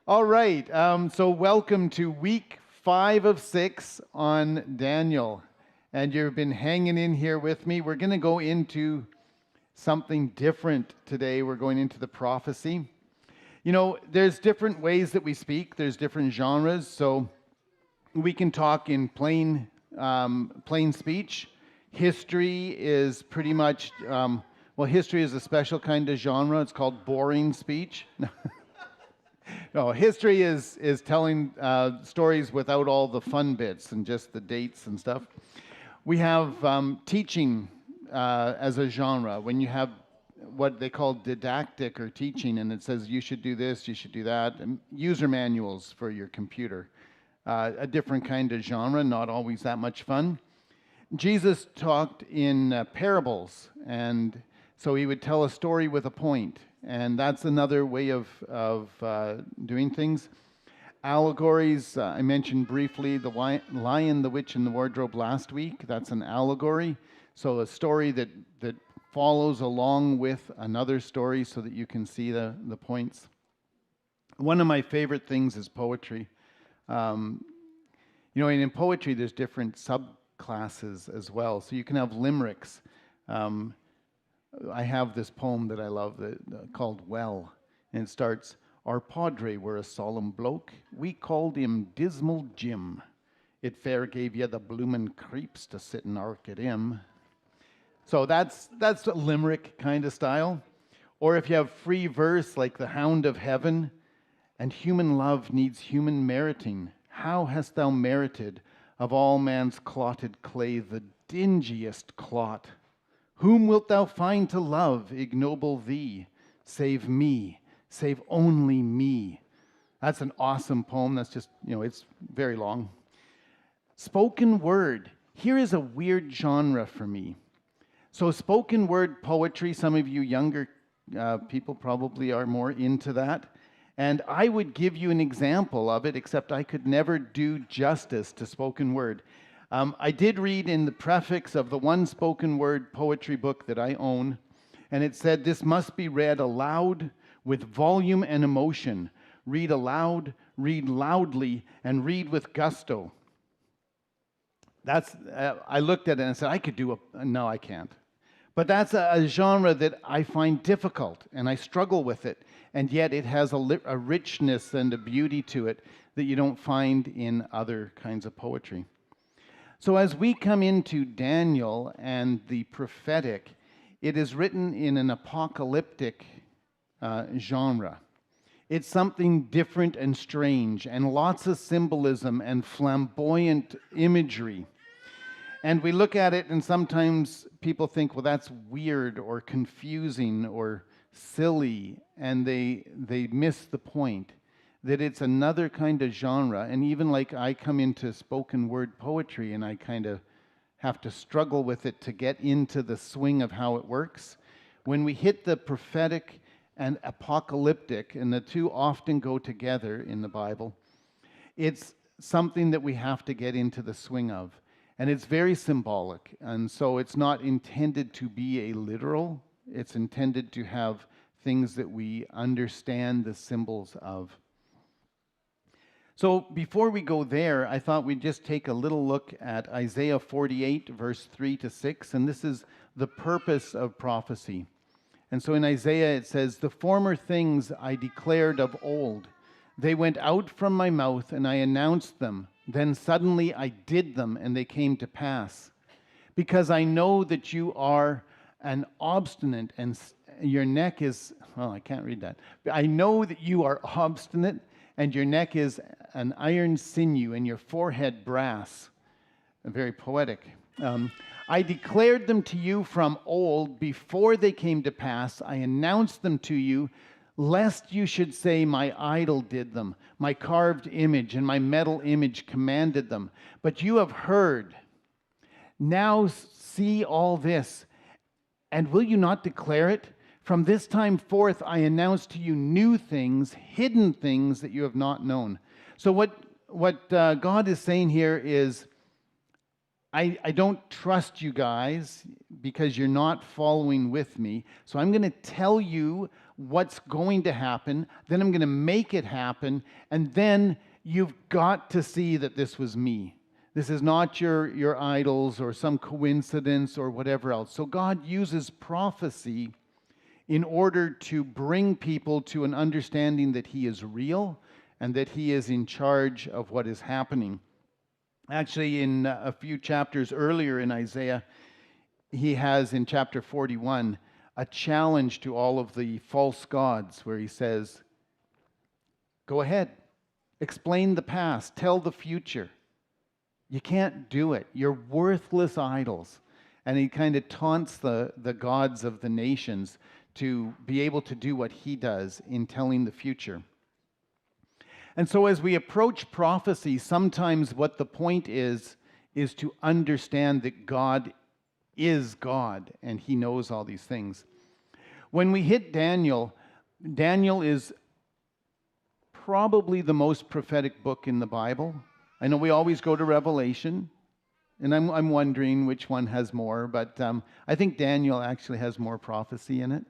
All right, so welcome to week 5 of 6 on Daniel. And you've been hanging in here with me. We're going to go into something different today. We're going into the prophecy. You know, there's different ways that we speak. There's different genres. So we can talk in plain speech. History is pretty much, history is a special kind of genre. It's called boring speech. No, history is telling stories without all the fun bits and just the dates and stuff. We have teaching as a genre. When you have what they call didactic or teaching, and it says you should do this, you should do that, and user manuals for your computer. A different kind of genre, not always that much fun. Jesus talked in parables, and so he would tell a story with a point. And that's another way of doing things. Allegories, I mentioned briefly the Lion, the Witch, and the Wardrobe last week. That's an allegory. So a story that follows along with another story so that you can see the points. One of my favorite things is poetry. And in poetry there's different subclasses as well. So you can have limericks. I have this poem that I love called Well, and it starts, "Our padre were a solemn bloke, we called him Dismal Jim. It fair gave ye the bloomin' creeps to sit and ark at him." So that's a limerick kind of style. Or if you have free verse like the Hound of Heaven, "And human love needs human meriting. How hast thou merited of all man's clotted clay the dingiest clot? Whom wilt thou find to love, ignoble thee? Save me, save only me." That's an awesome poem. That's just, it's very long. Spoken word. Here is a weird genre for me. So spoken word poetry, some of you younger people probably are more into that. And I would give you an example of it, except I could never do justice to spoken word. I did read in the prefix of the one spoken word poetry book that I own, and it said, "This must be read aloud with volume and emotion. Read aloud, read loudly, and read with gusto." I looked at it and I said, I could do no, I can't. But that's a genre that I find difficult, and I struggle with it, and yet it has a richness and a beauty to it that you don't find in other kinds of poetry. So as we come into Daniel and the prophetic, it is written in an apocalyptic genre. It's something different and strange, and lots of symbolism and flamboyant imagery. And we look at it, and sometimes people think, well, that's weird or confusing or silly, and they miss the point. That it's another kind of genre, and even like I come into spoken word poetry and I kind of have to struggle with it to get into the swing of how it works. When we hit the prophetic and apocalyptic, and the two often go together in the Bible, it's something that we have to get into the swing of. And it's very symbolic, and so it's not intended to be a literal, it's intended to have things that we understand the symbols of. So before we go there, I thought we'd just take a little look at Isaiah 48, verse 3 to 6, and this is the purpose of prophecy. And so in Isaiah it says, "The former things I declared of old. They went out from my mouth, and I announced them. Then suddenly I did them, and they came to pass. Because I know that you are an obstinate, and your neck is..." Well, I can't read that. "I know that you are obstinate, and your neck is an iron sinew, and your forehead brass." Very poetic. "I declared them to you from old, before they came to pass. I announced them to you, lest you should say, my idol did them, my carved image and my metal image commanded them. But you have heard. Now see all this, and will you not declare it? From this time forth I announce to you new things, hidden things that you have not known." So what God is saying here is, I don't trust you guys because you're not following with me. So I'm going to tell you what's going to happen. Then I'm going to make it happen. And then you've got to see that this was me. This is not your idols or some coincidence or whatever else. So God uses prophecy in order to bring people to an understanding that He is real and that He is in charge of what is happening. Actually, in a few chapters earlier in Isaiah, he has in chapter 41 a challenge to all of the false gods where he says, go ahead, explain the past, tell the future. You can't do it. You're worthless idols. And he kind of taunts the gods of the nations to be able to do what he does in telling the future. And so as we approach prophecy, sometimes what the point is to understand that God is God and He knows all these things. When we hit Daniel, Daniel is probably the most prophetic book in the Bible. I know we always go to Revelation, and I'm wondering which one has more, but I think Daniel actually has more prophecy in it.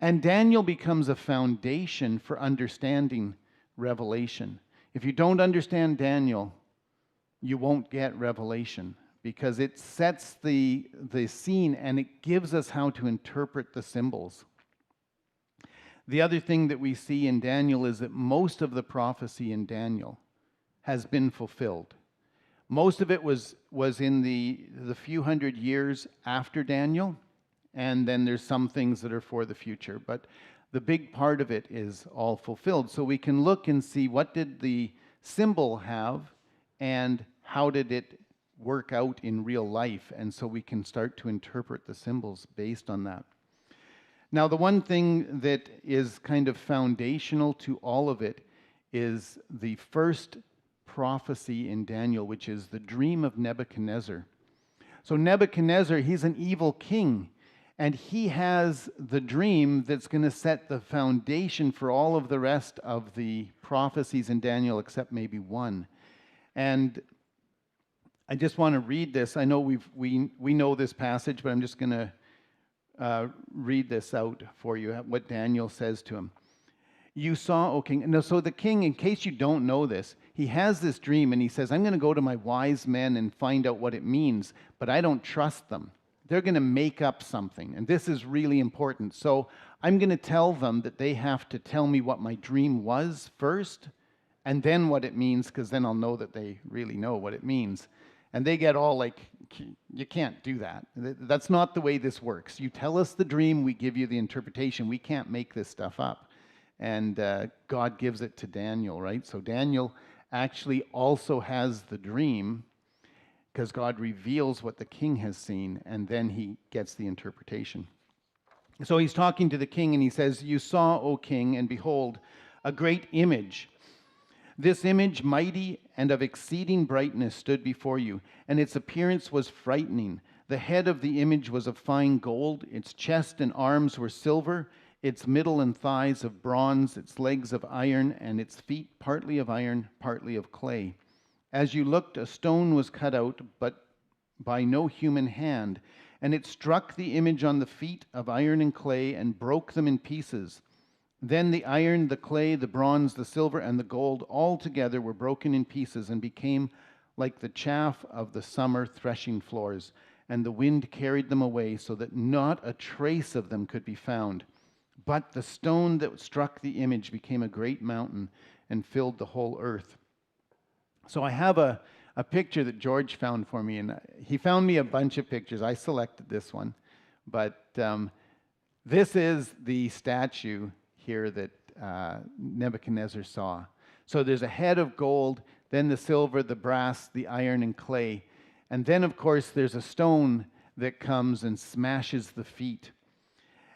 And Daniel becomes a foundation for understanding Revelation. If you don't understand Daniel, you won't get Revelation because it sets the scene and it gives us how to interpret the symbols. The other thing that we see in Daniel is that most of the prophecy in Daniel has been fulfilled. Most of it was in the few hundred years after Daniel, and then there's some things that are for the future. But the big part of it is all fulfilled. So we can look and see what did the symbol have and how did it work out in real life. And so we can start to interpret the symbols based on that. Now, the one thing that is kind of foundational to all of it is the first prophecy in Daniel, which is the dream of Nebuchadnezzar. So Nebuchadnezzar, he's an evil king. And he has the dream that's going to set the foundation for all of the rest of the prophecies in Daniel, except maybe one. And I just want to read this. I know we know this passage, but I'm just going to read this out for you, what Daniel says to him. You saw, O king. No, so the king, in case you don't know this, he has this dream and he says, I'm going to go to my wise men and find out what it means, but I don't trust them. They're going to make up something, and this is really important. So I'm going to tell them that they have to tell me what my dream was first, and then what it means, because then I'll know that they really know what it means. And they get all like, you can't do that. That's not the way this works. You tell us the dream, we give you the interpretation. We can't make this stuff up. And God gives it to Daniel, right? So Daniel actually also has the dream, because God reveals what the king has seen, and then he gets the interpretation. So he's talking to the king, and he says, you saw, O king, and behold, a great image. This image, mighty and of exceeding brightness, stood before you, and its appearance was frightening. The head of the image was of fine gold, its chest and arms were silver, its middle and thighs of bronze, its legs of iron, and its feet partly of iron, partly of clay. As you looked, a stone was cut out, but by no human hand, and it struck the image on the feet of iron and clay and broke them in pieces. Then the iron, the clay, the bronze, the silver, and the gold all together were broken in pieces and became like the chaff of the summer threshing floors, and the wind carried them away so that not a trace of them could be found. But the stone that struck the image became a great mountain and filled the whole earth. So I have a picture that George found for me, and he found me a bunch of pictures. I selected this one, but this is the statue here that Nebuchadnezzar saw. So there's a head of gold, then the silver, the brass, the iron, and clay. And then, of course, there's a stone that comes and smashes the feet.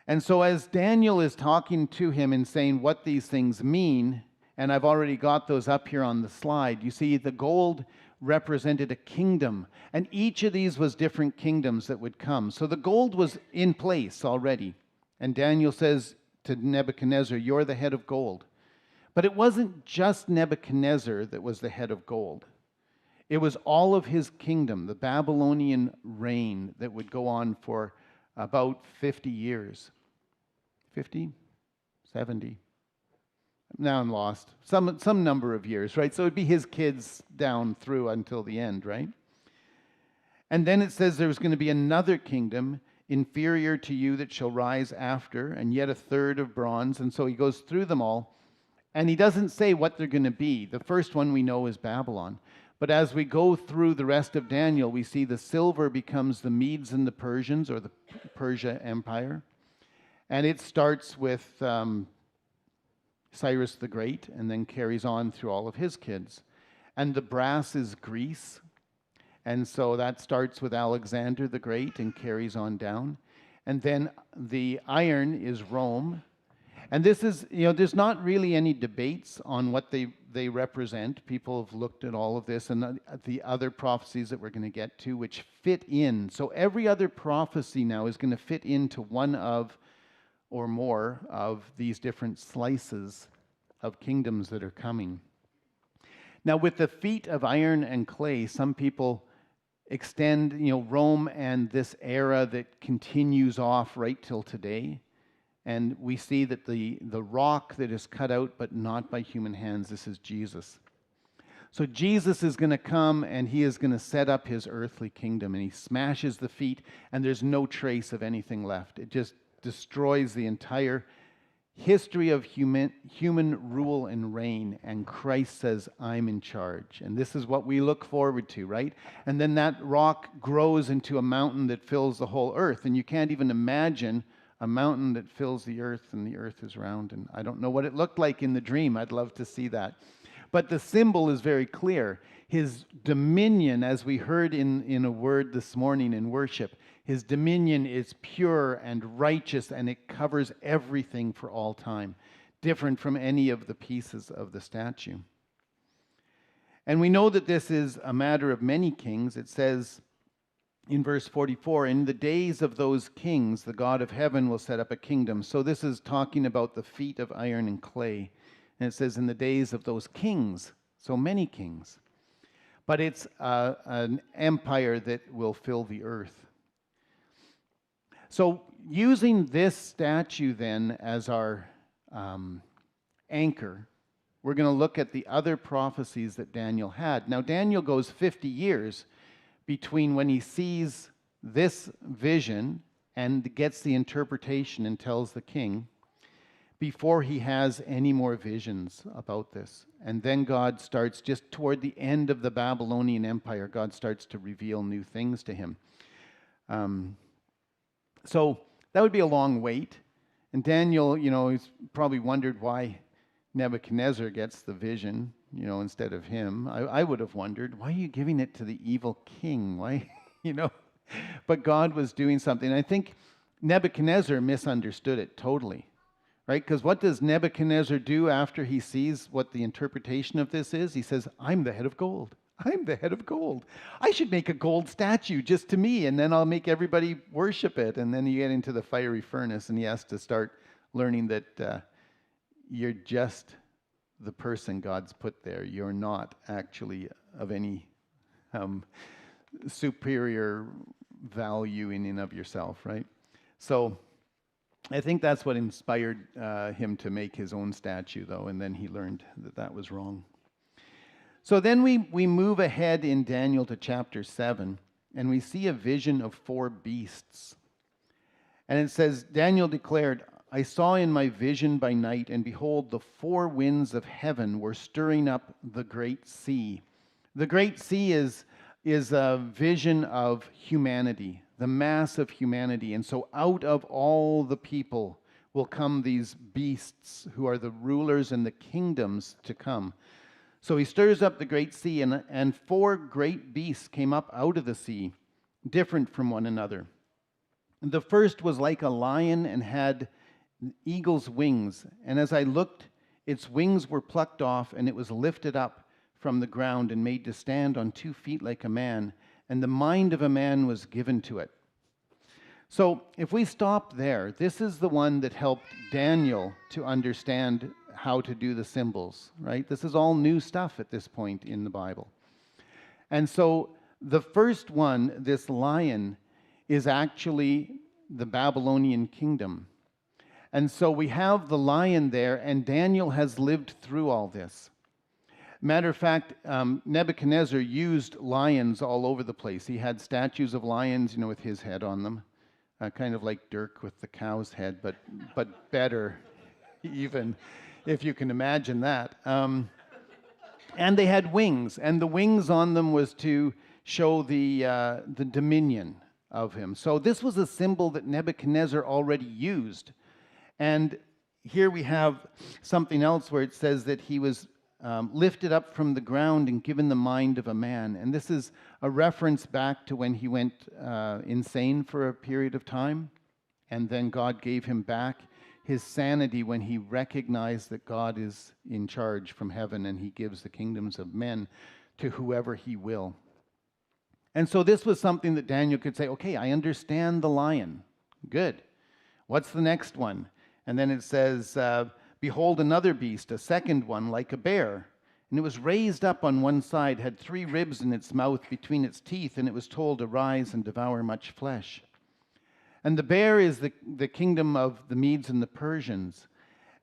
And so as Daniel is talking to him and saying what these things mean, and I've already got those up here on the slide. You see, the gold represented a kingdom, and each of these was different kingdoms that would come. So the gold was in place already. And Daniel says to Nebuchadnezzar, you're the head of gold. But it wasn't just Nebuchadnezzar that was the head of gold. It was all of his kingdom, the Babylonian reign that would go on for about 50 years. 50? 70? Now I'm lost. Some number of years, right? So it'd be his kids down through until the end, right? And then it says there was going to be another kingdom inferior to you that shall rise after, and yet a third of bronze. And so he goes through them all. And he doesn't say what they're going to be. The first one we know is Babylon. But as we go through the rest of Daniel, we see the silver becomes the Medes and the Persians, or the Persia Empire. And it starts with Cyrus the Great, and then carries on through all of his kids. And the brass is Greece. And so that starts with Alexander the Great and carries on down. And then the iron is Rome. And this is, there's not really any debates on what they represent. People have looked at all of this and the other prophecies that we're going to get to, which fit in. So every other prophecy now is going to fit into one of or more of these different slices of kingdoms that are coming. Now, with the feet of iron and clay, some people extend, Rome and this era that continues off right till today. And we see that the rock that is cut out, but not by human hands, this is Jesus. So Jesus is going to come and he is going to set up his earthly kingdom, and he smashes the feet and there's no trace of anything left. It just destroys the entire history of human rule and reign, and Christ says, I'm in charge. And this is what we look forward to, right? And then that rock grows into a mountain that fills the whole earth, and you can't even imagine a mountain that fills the earth and the earth is round. And I don't know what it looked like in the dream. I'd love to see that. But the symbol is very clear. His dominion, as we heard in a word this morning in worship, his dominion is pure and righteous, and it covers everything for all time, different from any of the pieces of the statue. And we know that this is a matter of many kings. It says in verse 44, in the days of those kings, the God of heaven will set up a kingdom. So this is talking about the feet of iron and clay. And it says in the days of those kings, so many kings. But it's an empire that will fill the earth. So using this statue then as our anchor, we're going to look at the other prophecies that Daniel had. Now, Daniel goes 50 years between when he sees this vision and gets the interpretation and tells the king, before he has any more visions about this. And then God starts, just toward the end of the Babylonian Empire, God starts to reveal new things to him. So that would be a long wait. And Daniel, he's probably wondered why Nebuchadnezzar gets the vision, instead of him. I would have wondered, why are you giving it to the evil king? Why, But God was doing something. I think Nebuchadnezzar misunderstood it totally, right? Because what does Nebuchadnezzar do after he sees what the interpretation of this is? He says, I'm the head of gold. I'm the head of gold. I should make a gold statue just to me, and then I'll make everybody worship it. And then you get into the fiery furnace, and he has to start learning that you're just the person God's put there. You're not actually of any superior value in and of yourself, right? So I think that's what inspired him to make his own statue, though, and then he learned that that was wrong. So then we move ahead in Daniel to chapter 7, and we see a vision of 4 beasts. And it says, Daniel declared, I saw in my vision by night, and behold, the 4 winds of heaven were stirring up the great sea. The great sea is a vision of humanity, the mass of humanity. And so out of all the people will come these beasts who are the rulers and the kingdoms to come. So he stirs up the great sea, and 4 great beasts came up out of the sea, different from one another. The first was like a lion and had eagle's wings. And as I looked, its wings were plucked off, and it was lifted up from the ground and made to stand on 2 feet like a man. And the mind of a man was given to it. So if we stop there, this is the one that helped Daniel to understand how to do the symbols, right? This is all new stuff at this point in the Bible. And so the first one, this lion, is actually the Babylonian kingdom. And so we have the lion there, and Daniel has lived through all this. Matter of fact, Nebuchadnezzar used lions all over the place. He had statues of lions, with his head on them, kind of like Dirk with the cow's head, but better, even, if you can imagine that. And they had wings, and the wings on them was to show the dominion of him. So this was a symbol that Nebuchadnezzar already used. And here we have something else where it says that he was lifted up from the ground and given the mind of a man. And this is a reference back to when he went insane for a period of time. And then God gave him back his sanity when he recognized that God is in charge from heaven and he gives the kingdoms of men to whoever he will. And so this was something that Daniel could say, okay, I understand the lion. Good. What's the next one? And then it says, behold, another beast, a second one, like a bear. And it was raised up on one side, had 3 ribs in its mouth between its teeth, and it was told, arise and devour much flesh. And the bear is the kingdom of the Medes and the Persians.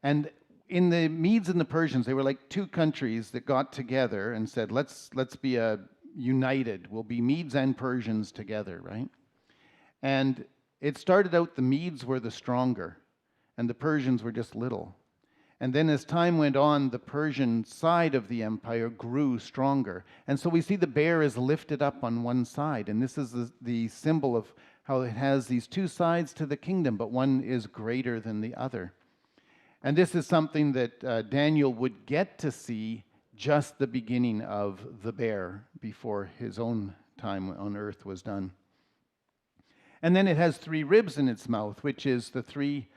And in the Medes and the Persians, they were like 2 countries that got together and said, let's be united. We'll be Medes and Persians together, right? And it started out the Medes were the stronger, and the Persians were just little. And then as time went on, the Persian side of the empire grew stronger. And so we see the bear is lifted up on one side. And this is the symbol of how it has these 2 sides to the kingdom, but one is greater than the other. And this is something that Daniel would get to see just the beginning of the bear before his own time on earth was done. And then it has 3 ribs in its mouth, which is the 3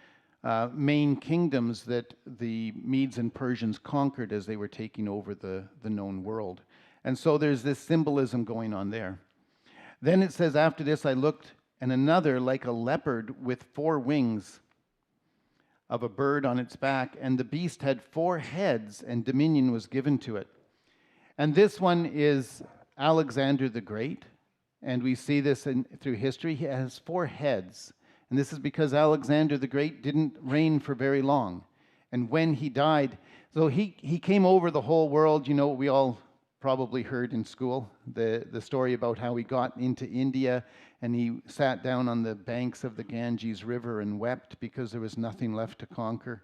main kingdoms that the Medes and Persians conquered as they were taking over the known world. And so there's this symbolism going on there. Then it says, after this I looked, and another like a leopard with 4 wings of a bird on its back, and the beast had 4 heads, and dominion was given to it. And this one is Alexander the Great, and we see this through history. He has 4 heads. And this is because Alexander the Great didn't reign for very long. And when he died, so he came over the whole world. We all probably heard in school, the story about how he got into India and he sat down on the banks of the Ganges River and wept because there was nothing left to conquer.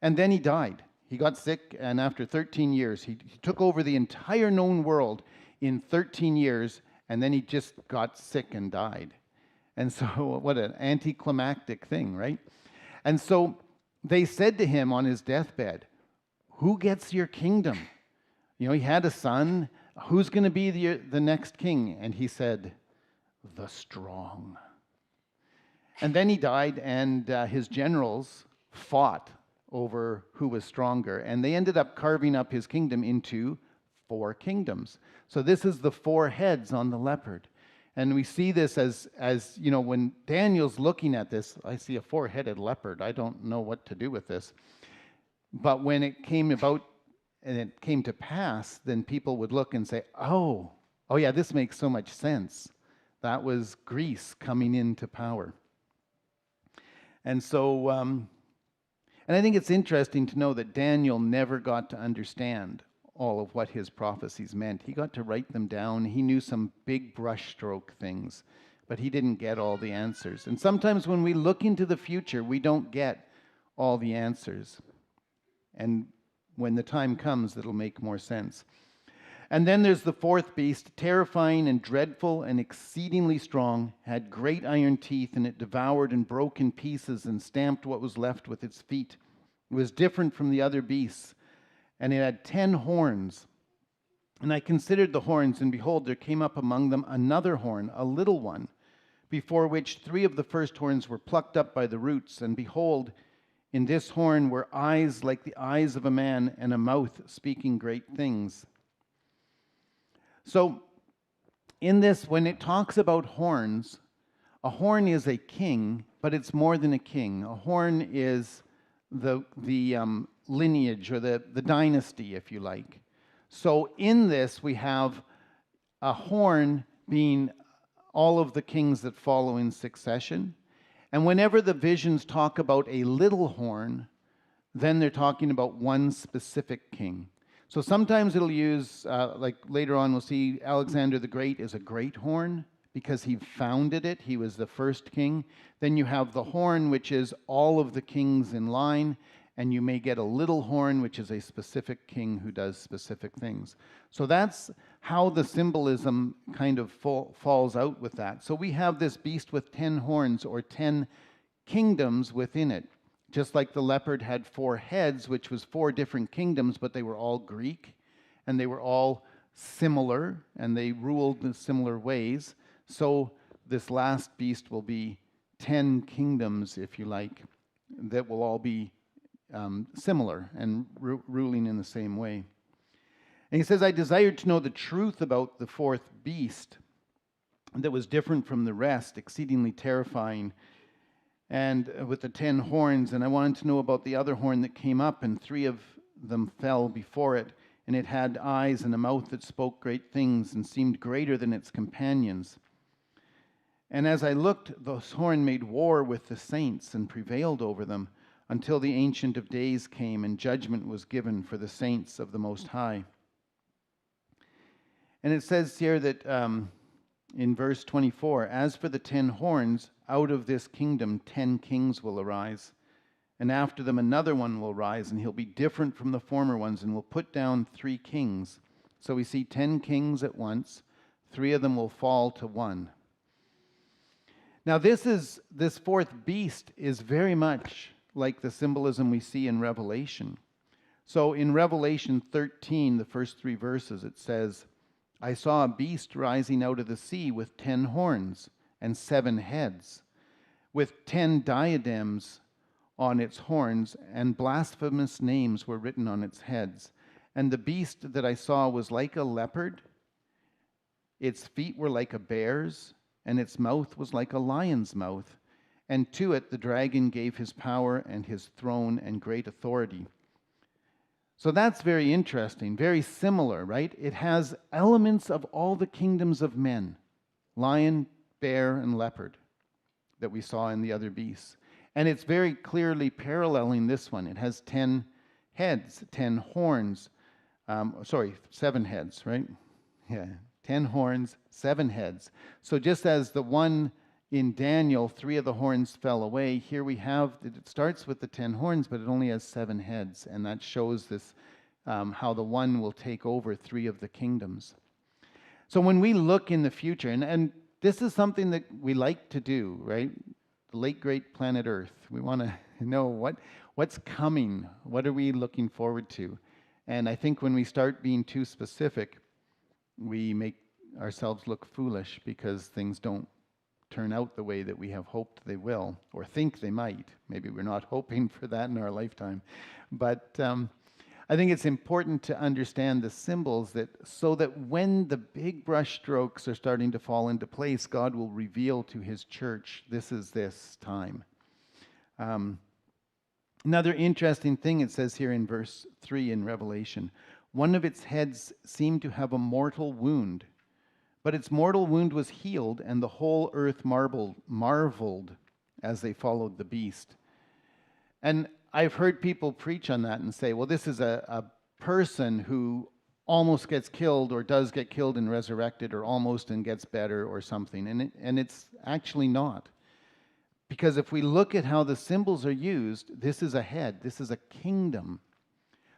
And then he died. He got sick, and after 13 years, he took over the entire known world in 13 years, and then he just got sick and died. And so, what an anticlimactic thing, right? And so they said to him on his deathbed, who gets your kingdom? He had a son. Who's going to be the next king? And he said, the strong. And then he died, and his generals fought over who was stronger. And they ended up carving up his kingdom into 4 kingdoms. So this is the 4 heads on the leopard. And we see this as when Daniel's looking at this, I see a 4-headed leopard. I don't know what to do with this. But when it came about and it came to pass, then people would look and say, oh yeah, this makes so much sense. That was Greece coming into power. And so, and I think it's interesting to know that Daniel never got to understand all of what his prophecies meant. He got to write them down. He knew some big brushstroke things, but he didn't get all the answers. And sometimes when we look into the future, we don't get all the answers. And when the time comes, it'll make more sense. And then there's the 4th beast, terrifying and dreadful and exceedingly strong, had great iron teeth, and it devoured and broke in pieces and stamped what was left with its feet. It was different from the other beasts, and it had 10 horns. And I considered the horns, and behold, there came up among them another horn, a little one, before which 3 of the first horns were plucked up by the roots. And behold, in this horn were eyes like the eyes of a man, and a mouth speaking great things. So in this, when it talks about horns, a horn is a king, but it's more than a king. A horn is the lineage or the dynasty, if you like. So in this, we have a horn being all of the kings that follow in succession. And whenever the visions talk about a little horn, then they're talking about one specific king. So sometimes it'll use, like later on, we'll see Alexander the Great is a great horn because he founded it. He was the first king. Then you have the horn, which is all of the kings in line. And you may get a little horn, which is a specific king who does specific things. So that's how the symbolism kind of falls out with that. So we have this beast with 10 horns, or 10 kingdoms within it. Just like the leopard had 4 heads, which was 4 different kingdoms, but they were all Greek, and they were all similar, and they ruled in similar ways. So this last beast will be 10 kingdoms, if you like, that will all be similar and ruling in the same way. And he says, I desired to know the truth about the 4th beast that was different from the rest, exceedingly terrifying, and with the 10 horns. And I wanted to know about the other horn that came up, and 3 of them fell before it. And it had eyes and a mouth that spoke great things and seemed greater than its companions. And as I looked, this horn made war with the saints and prevailed over them, until the Ancient of Days came and judgment was given for the saints of the Most High. And it says here that in verse 24, as for the 10 horns, out of this kingdom 10 kings will arise, and after them another one will rise, and he'll be different from the former ones, and will put down 3 kings. So we see 10 kings at once. 3 of them will fall to 1. Now this 4th beast is very much like the symbolism we see in Revelation. So in Revelation 13, the first 3 verses, it says, I saw a beast rising out of the sea with 10 horns and 7 heads, with 10 diadems on its horns, and blasphemous names were written on its heads. And the beast that I saw was like a leopard, its feet were like a bear's, and its mouth was like a lion's mouth. And to it the dragon gave his power and his throne and great authority. So that's very interesting, very similar, right? It has elements of all the kingdoms of men, lion, bear, and leopard, that we saw in the other beasts. And it's very clearly paralleling this one. It has 10 heads, 10 horns, 7 heads, right? Yeah, 10 horns, 7 heads. So just as the one in Daniel, 3 of the horns fell away. Here we have, it starts with the 10 horns, but it only has 7 heads. And that shows this, how the one will take over 3 of the kingdoms. So when we look in the future, and this is something that we like to do, right? The late great planet Earth. We want to know what's coming. What are we looking forward to? And I think when we start being too specific, we make ourselves look foolish because things don't turn out the way that we have hoped they will, or think they might. Maybe we're not hoping for that in our lifetime. But I think it's important to understand the symbols, so that when the big brush strokes are starting to fall into place, God will reveal to his church, this is this time. Another interesting thing it says here in verse 3 in Revelation, one of its heads seemed to have a mortal wound, but its mortal wound was healed, and the whole earth marveled as they followed the beast. And I've heard people preach on that and say, well, this is a person who almost gets killed, or does get killed and resurrected, or almost and gets better or something. And it's actually not. Because if we look at how the symbols are used, this is a head, this is a kingdom.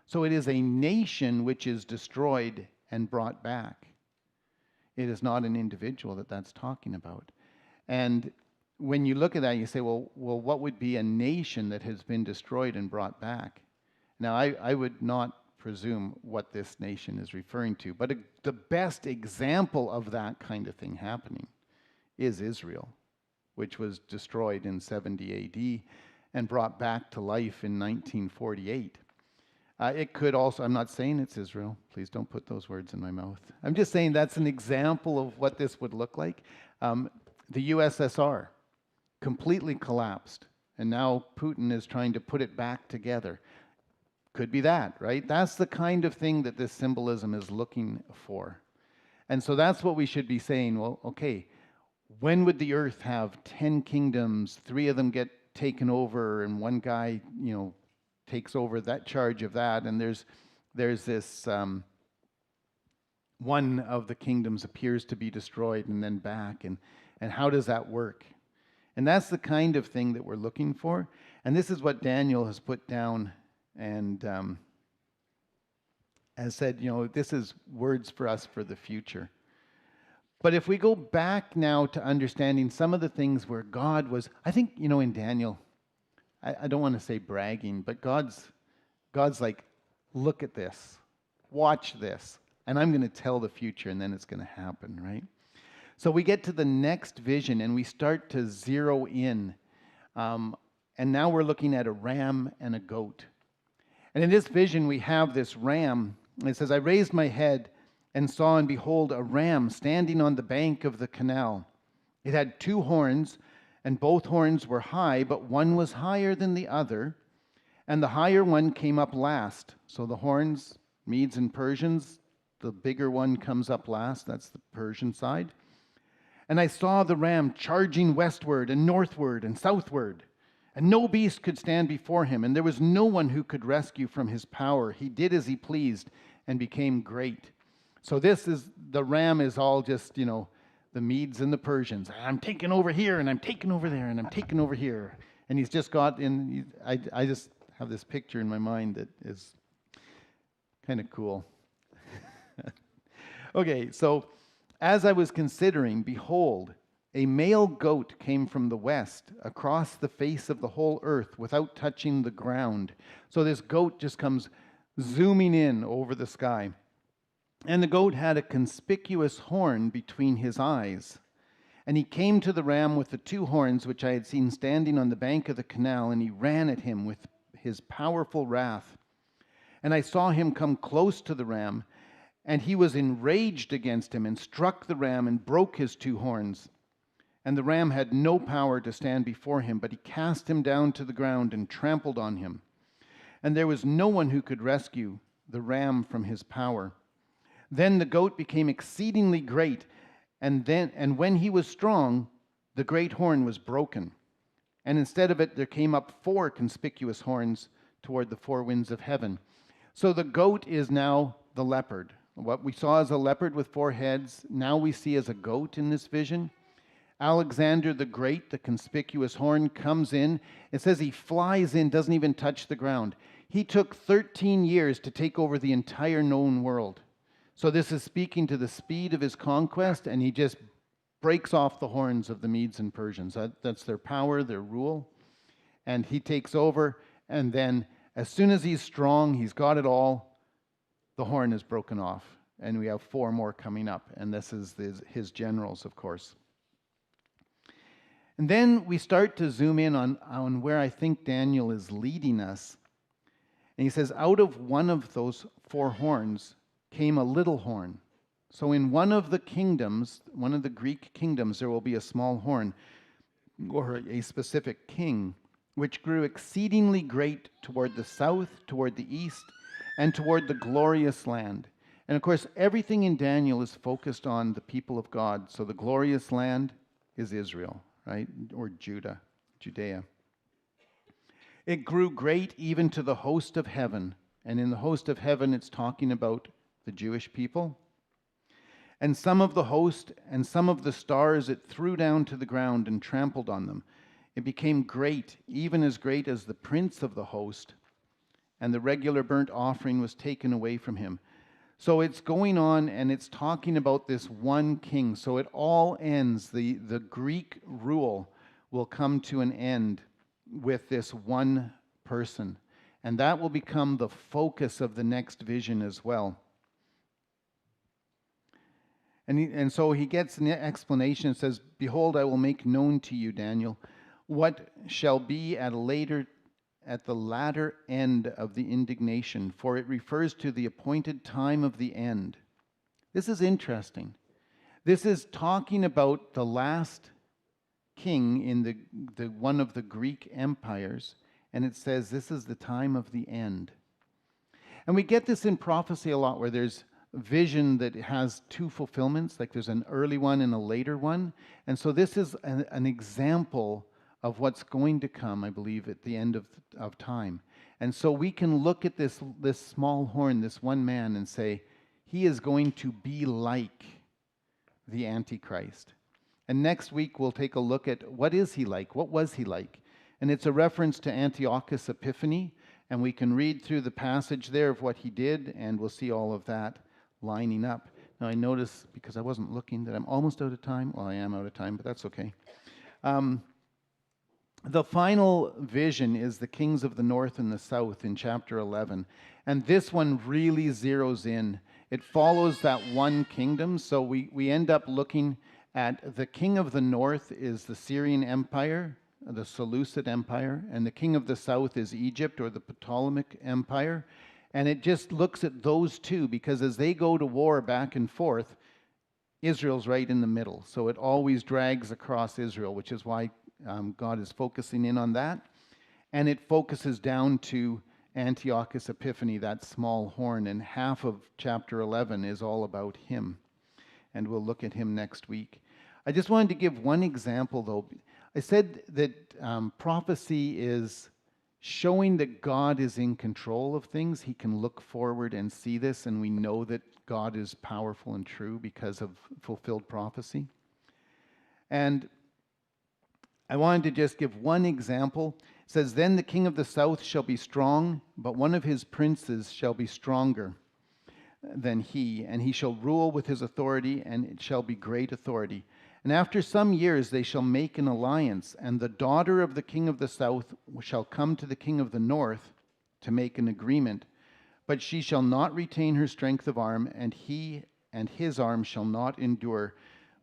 So it is a nation which is destroyed and brought back. It is not an individual that's talking about. And when you look at that, you say, well, what would be a nation that has been destroyed and brought back? Now, I would not presume what this nation is referring to, but the best example of that kind of thing happening is Israel, which was destroyed in 70 AD and brought back to life in 1948. It could also, I'm not saying it's Israel. Please don't put those words in my mouth. I'm just saying that's an example of what this would look like. The USSR completely collapsed, and now Putin is trying to put it back together. Could be that, right? That's the kind of thing that this symbolism is looking for. And so that's what we should be saying. Well, okay, when would the earth have 10 kingdoms, 3 of them get taken over, and one guy, takes over that charge of that, and there's this one of the kingdoms appears to be destroyed and then back, and how does that work? And that's the kind of thing that we're looking for. And this is what Daniel has put down and has said, this is words for us for the future. But if we go back now to understanding some of the things where God was, I think, in Daniel, I don't want to say bragging, but God's like, look at this, watch this, and I'm going to tell the future, and then it's going to happen, right? So we get to the next vision, and we start to zero in. And now we're looking at a ram and a goat. And in this vision, we have this ram. It says, I raised my head and saw, and behold, a ram standing on the bank of the canal. It had 2 horns, and both horns were high, but one was higher than the other, and the higher one came up last. So the horns, Medes and Persians, the bigger one comes up last. That's the Persian side. And I saw the ram charging westward and northward and southward, and no beast could stand before him, and there was no one who could rescue from his power. He did as he pleased and became great. So the ram is all just, the Medes and the Persians. I'm taking over here, and I'm taking over there, and I'm taking over here. And he's just got in, I just have this picture in my mind that is kind of cool. Okay, so as I was considering, behold, a male goat came from the west across the face of the whole earth without touching the ground. So this goat just comes zooming in over the sky. And the goat had a conspicuous horn between his eyes. And he came to the ram with the 2 horns which I had seen standing on the bank of the canal, and he ran at him with his powerful wrath. And I saw him come close to the ram, and he was enraged against him, and struck the ram and broke his 2 horns. And the ram had no power to stand before him, but he cast him down to the ground and trampled on him. And there was no one who could rescue the ram from his power. Then the goat became exceedingly great, and when he was strong, the great horn was broken. And instead of it, there came up 4 conspicuous horns toward the 4 winds of heaven. So the goat is now the leopard. What we saw as a leopard with 4 heads, now we see as a goat in this vision. Alexander the Great, the conspicuous horn, comes in. It says he flies in, doesn't even touch the ground. He took 13 years to take over the entire known world. So this is speaking to the speed of his conquest, and he just breaks off the horns of the Medes and Persians. That's their power, their rule. And he takes over, and then as soon as he's strong, he's got it all, the horn is broken off. And we have 4 more coming up, and this is his generals, of course. And then we start to zoom in on where I think Daniel is leading us. And he says, out of one of those 4 horns came a little horn. So in one of the kingdoms, one of the Greek kingdoms, there will be a small horn, or a specific king, which grew exceedingly great toward the south, toward the east, and toward the glorious land. And of course, everything in Daniel is focused on the people of God. So the glorious land is Israel, right? Or Judea. It grew great even to the host of heaven. And in the host of heaven, it's talking about the Jewish people. And some of the host and some of the stars it threw down to the ground and trampled on them. It became great, even as great as the prince of the host. And the regular burnt offering was taken away from him. So it's going on, and it's talking about this one king. So it all ends. The Greek rule will come to an end with this one person. And that will become the focus of the next vision as well. And so he gets an explanation. It says, behold, I will make known to you, Daniel, what shall be at the latter end of the indignation, for it refers to the appointed time of the end. This is interesting. This is talking about the last king in the one of the Greek empires, and it says this is the time of the end. And we get this in prophecy a lot, where there's vision that has two fulfillments, like there's an early one and a later one. And so this is an example of what's going to come, I believe, at the end of time. And so we can look at this small horn, this one man, and say, he is going to be like the Antichrist. And next week we'll take a look at what is he like? What was he like? And it's a reference to Antiochus Epiphanes, and we can read through the passage there of what he did, and we'll see all of that lining up. Now I notice, because I wasn't looking, that I'm almost out of time. Well, I am out of time, but that's okay. The final vision is the kings of the north and the south in chapter 11. And this one really zeroes in. It follows that one kingdom. So we end up looking at the king of the north is the Syrian Empire, the Seleucid Empire, and the king of the south is Egypt, or the Ptolemaic Empire. And it just looks at those two, because as they go to war back and forth, Israel's right in the middle. So it always drags across Israel, which is why God is focusing in on that. And it focuses down to Antiochus Epiphanes, that small horn, and half of chapter 11 is all about him. And we'll look at him next week. I just wanted to give one example, though. I said that prophecy is showing that God is in control of things. He can look forward and see this, and we know that God is powerful and true because of fulfilled prophecy. And I wanted to just give one example. It says, "Then the king of the south shall be strong, but one of his princes shall be stronger than he, and he shall rule with his authority, and it shall be great authority. And after some years they shall make an alliance, and the daughter of the king of the south shall come to the king of the north to make an agreement. But she shall not retain her strength of arm, and he and his arm shall not endure.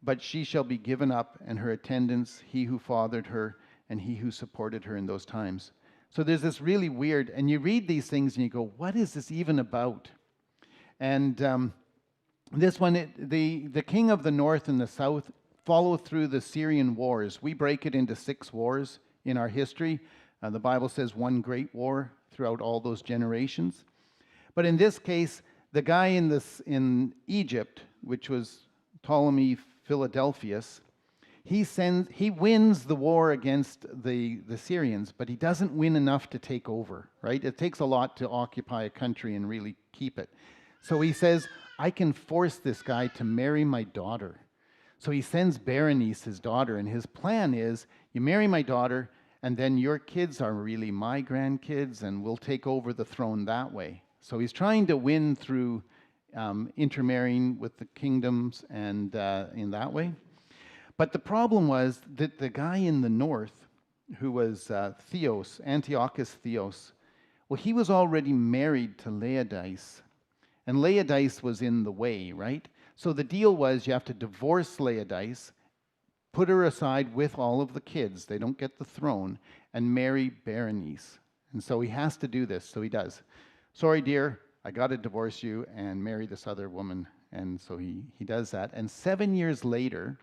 But she shall be given up, and her attendants, he who fathered her, and he who supported her in those times." So there's this really weird, and you read these things and you go, what is this even about? And this one, the king of the north and the south follow through the Syrian wars. We break it into 6 wars in our history. The Bible says one great war throughout all those generations. But in this case, the guy in Egypt, which was Ptolemy Philadelphus, he wins the war against the Syrians, but he doesn't win enough to take over, right? It takes a lot to occupy a country and really keep it. So he says, I can force this guy to marry my daughter. So he sends Berenice, his daughter, and his plan is, you marry my daughter, and then your kids are really my grandkids, and we'll take over the throne that way. So he's trying to win through intermarrying with the kingdoms and in that way. But the problem was that the guy in the north, who was Antiochus Theos, well, he was already married to Laodice. And Laodice was in the way, right? So the deal was you have to divorce Laodice, put her aside with all of the kids, they don't get the throne, and marry Berenice. And so he has to do this, so he does. Sorry, dear, I got to divorce you and marry this other woman. And so he does that. And 7 years later,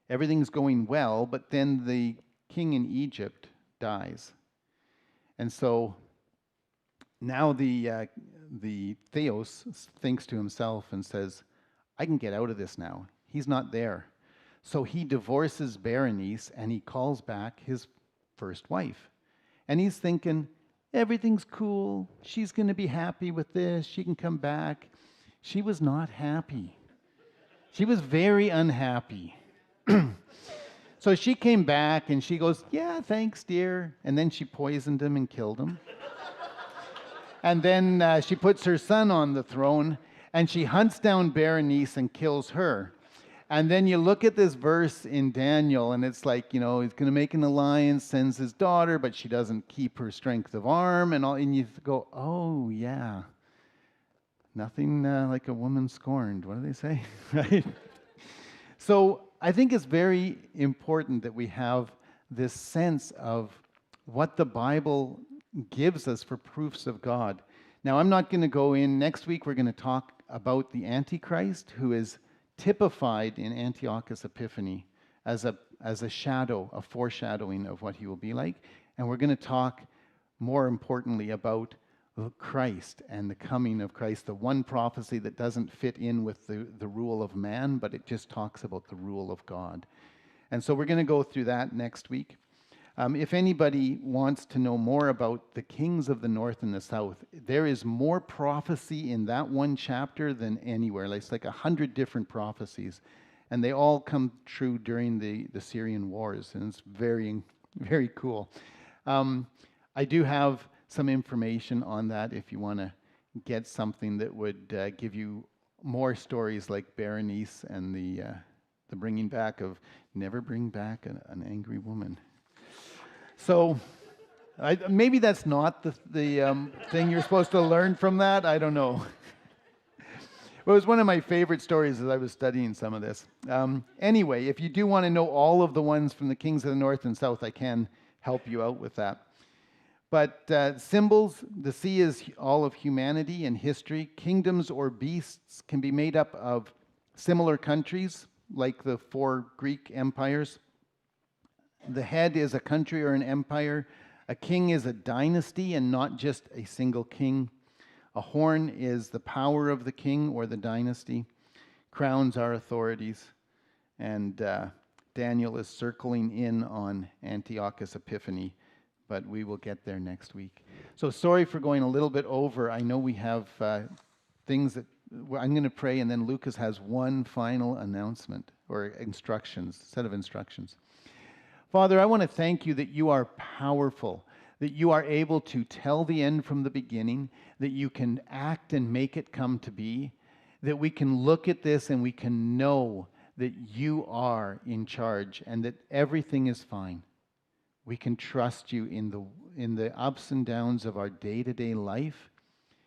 everything's going well, but then the king in Egypt dies. And so now the Theos thinks to himself and says, I can get out of this now. He's not there. So he divorces Berenice and he calls back his first wife. And he's thinking, everything's cool. She's going to be happy with this. She can come back. She was not happy. She was very unhappy. So she came back and she goes, yeah, thanks, dear. And then she poisoned him and killed him. And then she puts her son on the throne and she hunts down Berenice and kills her. And then you look at this verse in Daniel and it's like, you know, he's going to make an alliance, sends his daughter, but she doesn't keep her strength of arm and all. And you go, oh, yeah. Nothing like a woman scorned. What do they say? Right? So I think it's very important that we have this sense of what the Bible gives us for proofs of God. Now, I'm not going to go in. Next week, we're going to talk about the Antichrist, who is typified in Antiochus Epiphanes as a shadow, a foreshadowing of what he will be like. And we're going to talk more importantly about Christ and the coming of Christ, the one prophecy that doesn't fit in with the rule of man, but it just talks about the rule of God. And so we're going to go through that next week. If anybody wants to know more about the kings of the north and the south, there is more prophecy in that one chapter than anywhere. It's like 100 different prophecies, and they all come true during the Syrian wars, and it's very, very cool. I do have some information on that if you want to get something that would give you more stories like Berenice and the bringing back of never bring back an angry woman. So maybe that's not the thing you're supposed to learn from that. I don't know. Well, it was one of my favorite stories as I was studying some of this. Anyway, if you do want to know all of the ones from the kings of the north and south, I can help you out with that. But symbols, the sea is all of humanity and history. Kingdoms or beasts can be made up of similar countries, like the 4 Greek empires. The head is a country or an empire. A king is a dynasty and not just a single king. A horn is the power of the king or the dynasty. Crowns are authorities. And Daniel is circling in on Antiochus Epiphanes, but we will get there next week. So sorry for going a little bit over. I know we have things that I'm going to pray, and then Lucas has one final announcement or set of instructions. Father, I want to thank you that you are powerful, that you are able to tell the end from the beginning, that you can act and make it come to be, that we can look at this and we can know that you are in charge and that everything is fine. We can trust you in the ups and downs of our day-to-day life.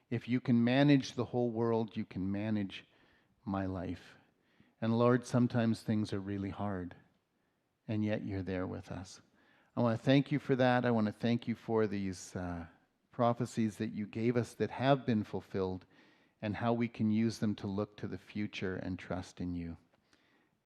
If you can manage the whole world, you can manage my life. And Lord, sometimes things are really hard, and yet you're there with us. I want to thank you for that. I want to thank you for these prophecies that you gave us that have been fulfilled, and how we can use them to look to the future and trust in you.